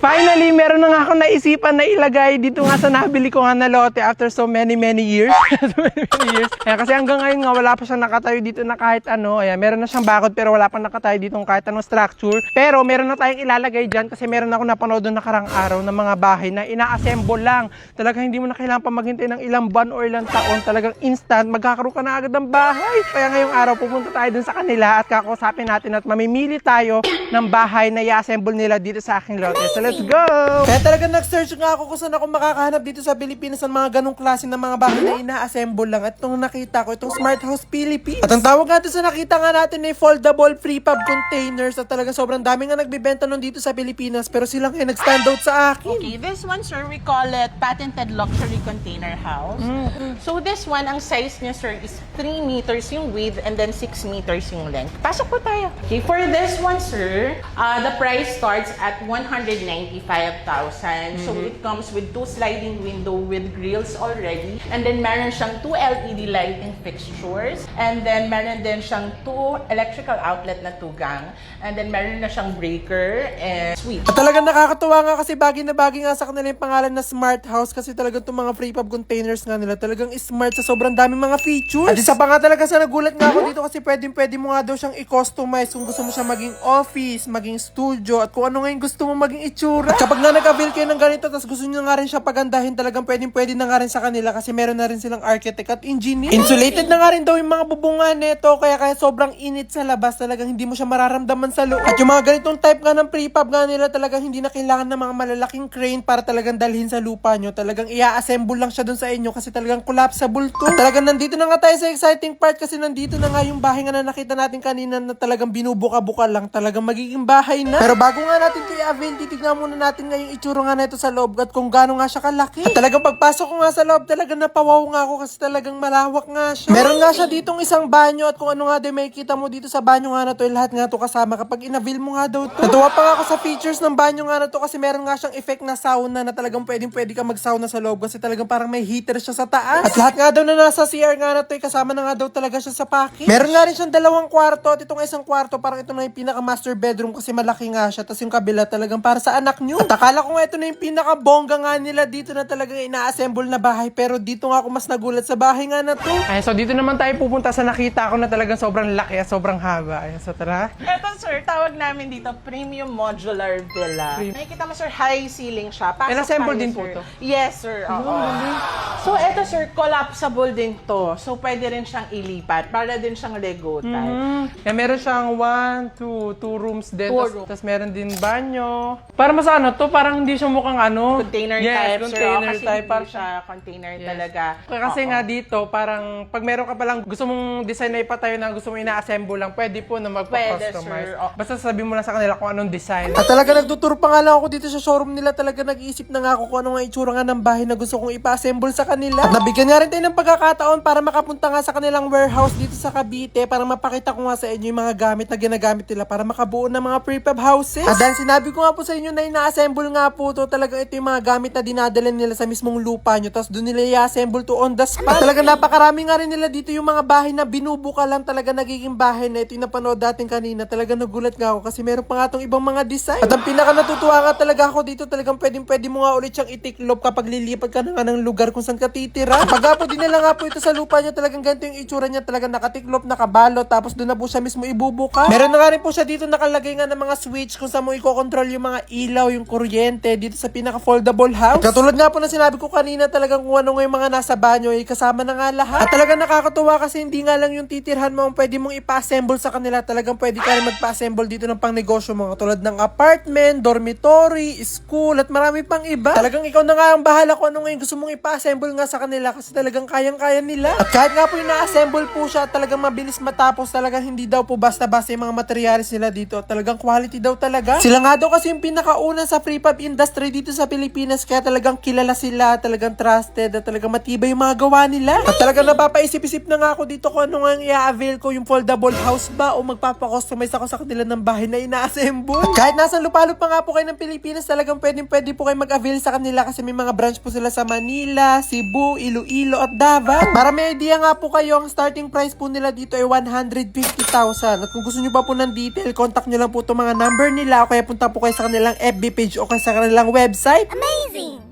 Finally, meron na nga akong naisipan na ilagay dito nga sa nabili ko nga na lote after so many years. Ayan, kasi hanggang ngayon nga wala pa siyang nakatayo dito na kahit ano. Ayan, meron na siyang bakod pero wala pa nakatayo dito kahit anong structure. Pero meron na tayong ilalagay dyan kasi meron ako napanood doon nakarang araw ng mga bahay na ina-assemble lang. Talagang hindi mo na kailangan pa maghintay ng ilang buwan o ilang taon. Talagang instant, magkakaroon ka na agad ng bahay. Kaya ngayong araw pupunta tayo dun sa kanila at kakausapin natin at mamimili tayo ng bahay na i-assemble nila dito sa aking lote. So let's go! Kaya talagang nag-search nga ako kung saan ako makakahanap dito sa Pilipinas ng mga ganong klase ng mga bahay na ina-assemble lang. At itong nakita ko, itong Smart House Philippines. At ang tawag natin sa nakita nga natin ay foldable prefab containers. At talaga sobrang dami nga nagbibenta nun dito sa Pilipinas. Pero sila nga nag-stand out sa akin. Okay, this one, sir, we call it patented luxury container house. So this one, ang size niya, sir, is 3 meters yung width and then 6 meters yung length. Pasok po tayo. Okay, for this one, sir, the price starts at 195,000. So it comes with 2 sliding window with grills already. And then meron siyang 2 LED lighting fixtures. And then meron din siyang 2 electrical outlet na tugang. And then meron na siyang breaker and switch. At talagang nakakatuwa nga kasi bagay na bagay nga sa kanila yung pangalan na Smart House kasi talagang itong mga prefab containers nga nila talagang smart sa sobrang daming mga features. At isa pa nga talaga sa nagulat nga ako dito kasi pwede mo nga daw siyang i-customize kung gusto mo siya maging office, maging studio at kung ano nga yung gusto mo maging itsura. At kapag nga nag-avail kayo ng ganito tapos gusto nyo nga rin siya pagandahin talagang pwede na nga rin sa kanila kasi meron na rin silang architect at engineer. Insulated na nga rin daw yung mga bubungan nito kaya sobrang init sa labas talagang hindi mo siya mararamdaman sa loob. At yung mga ganitong type nga ng prefab nga nila talagang hindi na kailangan ng mga malalaking crane para talagang dalhin sa lupa nyo. Talagang i-assemble lang siya dun sa inyo kasi talagang collapsible to. At talagang nandito na nga tayo sa exciting part kasi nandito na nga yung bahay nga na nakita natin kanina na talagang binubuka-buka lang. Talagang magiging bahay na. Pero bago nga natin ito i-avail, titignan muna natin nga yung itsura nga na ito sa loob at kung gaano nga siya kalaki. At talagang pagpasok ko nga sa loob, talagang napawaw nga ako kasi talagang malawak nga siya. Meron nga siya ditong isang banyo at kung ano nga din may kita mo dito sa banyo nga na to, lahat nga to kasama kapag in-avail mo nga daw to. Natuwa pa nga ako sa features ng banyo nga na to kasi meron nga siyang effect na sauna na talagang pwede ka mag-sauna sa loob kasi talagang parang may heater siya sa taas. At lahat nga daw na nasa CR nga na to, kasama na nga daw talaga siya sa package. Meron nga rin siyang 2 kwarto at itong isang kwarto parang ito na yung pinaka-master bedroom kasi malaki nga siya. Tapos yung kabila talagang para sa anak nyo. At akala ko nga ito na yung pinaka-bongga nga nila dito na talagang ina-assemble na bahay pero dito nga ako mas nagulat sa bahay nga na to. Ay, so dito naman tayo pupunta sa nakita ko na talagang sobrang laki at sobrang haba. Ay, so tara. Ito, sir, tawag namin dito premium modular villa. Nakikita mo, sir, high ceiling siya. Pasok And-assemble tayo, din sir. po to? Yes, sir. Oo. So, ito, sir, collapsible din to. So, pwede rin siyang ilipat. Para din siyang Lego type. Meron siyang 2 rooms din. Two rooms. Tapos meron din banyo. Para mas ano to, parang hindi siya mukhang ano. Container yes, type, container sir. Kasi type. hindi siya container talaga. Kasi nga dito, parang pag meron ka palang gusto mong design na ipatayo na gusto mong ina-assemble lang, pwede po na magpa-customize. Pwede, sir. Basta sabihin mo lang sa kanila kung anong design. At talaga nagtuturo pa nga lang ako dito sa showroom nila. Talaga nag-iisip na nga ako kung ano nga itsura nga ng bahay na gusto kong ipa-assemble sa kanila. At nabigyan nga rin tayo ng pagkakataon para makapunta nga sa kanilang warehouse dito sa Cavite para mapakita ko nga sa inyo yung mga gamit na ginagamit nila para makabuo ng mga prefab houses. At dahil sinabi ko nga po sa inyo na ina-assemble nga po to, talagang ito yung mga gamit na dinadala nila sa mismong lupa nyo. Tapos doon nila i-assemble to on the spot. At talagang napakarami nga rin nila dito yung mga bahay na binubuka lang talaga nagiging bahay na ito yung napanood natin kanina. Talagang nagulat nga ako kasi meron pa nga itong ibang mga design. At ang pinaka natutuwa nga talaga ako dito, talagang pwede mo nga ulit siyang itiklob kapag lilipat ka na nga ng lugar kung saan ka titira. Kapag po dinala nga po ito sa lupa niya, talagang ganito yung itsura niya, talagang nakatiklop, nakabalot, tapos doon na po siya mismo ibubuka. Meron na nga rin po siya dito nakalagay nga ng mga switch kung saan mo i-control yung mga ilaw, yung kuryente dito sa pinaka-foldable house. At katulad nga po na sinabi ko kanina, talagang kung ano nga yung mga nasa banyo, kasama na nga lahat. At talagang nakakatuwa kasi hindi nga lang yung titirhan mo ang pwede mong ipa-assemble sa kanila. Talagang pwede ka rin magpa-assemble dito ng pang-negosyo mo. Katulad ng apartment, dormitory, school, at marami pang iba. Talagang ikaw na nga ang bahala kung ano nga yung gusto mong ipa-assemble nga sa kanila kasi talagang kayang-kaya nila. At kahit nga po yung na-assemble po siya, talagang mabilis matapos. Talagang hindi daw po basta-basta yung mga materials nila dito. Talagang quality daw talaga. Sila nga daw kasi yung pinakauna sa prefab industry dito sa Pilipinas kaya talagang kilala sila, talagang trusted, at talagang matibay yung mga gawa nila. At talagang napapaisip-isip na nga ako dito kung ano nga i-avail ko, yung foldable house ba o magpapakustomize ako sa kanila ng bahay na ina-assemble. At kahit nasa lupalop pa nga po kayo ng Pilipinas, talagang pwede po kayo mag-avail sa kanila kasi may mga branch po sila sa Manila, Cebu, Iloilo at Davao. At para may idea nga po kayo, ang starting price po nila dito ay 150,000. At kung gusto nyo pa po ng detail, contact nyo lang po itong mga number nila o kaya punta po kayo sa kanilang FB page o sa kanilang website.